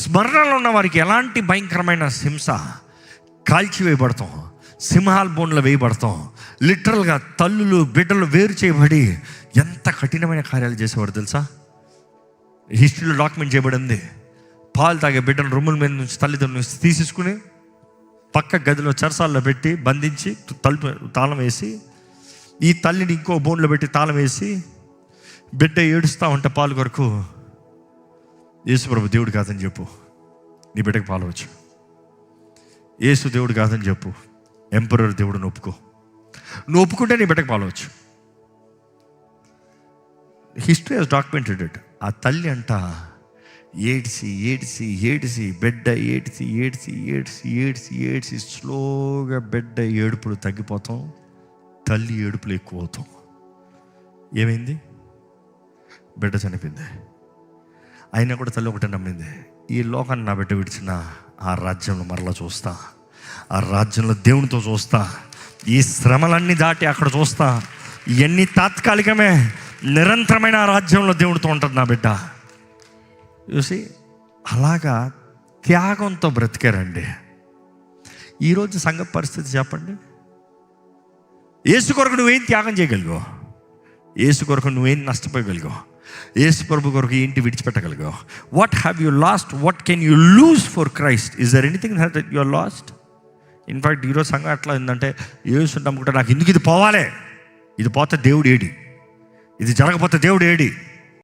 స్మరణలో ఉన్న వారికి ఎలాంటి భయంకరమైన హింస, కాల్చివేయబడతాం, సింహాల బోన్లో వేయబడతాం, లిటరల్గా తల్లులు బిడ్డలు వేరు చేయబడి ఎంత కఠినమైన కార్యాలు చేసేవాడు తెలుసా? హిస్టరీలో డాక్యుమెంట్ చేయబడింది. పాలు తాగే బిడ్డను రొమ్ముల మీద నుంచి తల్లిదండ్రుల నుంచి తీసేసుకుని పక్క గదిలో చెరసాల్లో పెట్టి బంధించి తలుపు తాళం వేసి, ఈ తల్లిని ఇంకో బోన్లో పెట్టి తాళం వేసి, బిడ్డ ఏడుస్తూ ఉంటే పాలు కొరకు, యేసుప్రభు దేవుడు కాదని చెప్పు, నీ బిడ్డకు పాలు వచ్చు. యేసు దేవుడు కాదని చెప్పు, ఎంపరర్ దేవుడిని ఒప్పుకో. నువ్వు ఒప్పుకుంటే నీ బిడ్డకు పాలు వచ్చు. History has documented it. ఆ తల్లి అంట ఏడ్చి ఏడ్చి ఏడ్చి, బిడ్డ ఏడ్చి ఏడ్చి ఏడ్చి ఏడ్చి ఏడ్చి స్లోగా బిడ్డ ఏడుపులు తగ్గిపోతాం, తల్లి ఏడుపులు ఎక్కువ అవుతాం. ఏమైంది? బిడ్డ చనిపోయింది. అయినా కూడా తల్లి ఒకటే నమ్మింది, ఈ లోకాన్ని నా బిడ్డ విడిచిన ఆ రాజ్యంలో మరలా చూస్తా, ఆ రాజ్యంలో దేవునితో చూస్తా, ఈ శ్రమలన్నీ దాటి అక్కడ చూస్తా. ఇవన్నీ తాత్కాలికమే, నిరంతరమైన ఆ రాజ్యంలో దేవుడితో ఉంటుంది నా బిడ్డ. చూసి అలాగా త్యాగంతో బ్రతికారండి. ఈరోజు సంఘ పరిస్థితి చెప్పండి. యేసు కొరకు నువ్వేం త్యాగం చేయగలిగావు? యేసు కొరకు నువ్వేం నష్టపోయగలిగావు? యేసు ప్రభు కొరకు ఏంటి విడిచిపెట్టగలిగావు? What have you lost? What can you lose for Christ? Is there anything that you are lost? In fact ఈరోజు సంఘం ఎట్లా ఏంటంటే, యేసు నమ్ముకుంటే నాకు ఎందుకు ఇది పోవాలి, ఇది పోతే దేవుడు ఏడి, ఇది జరగకపోతే దేవుడు ఏడి,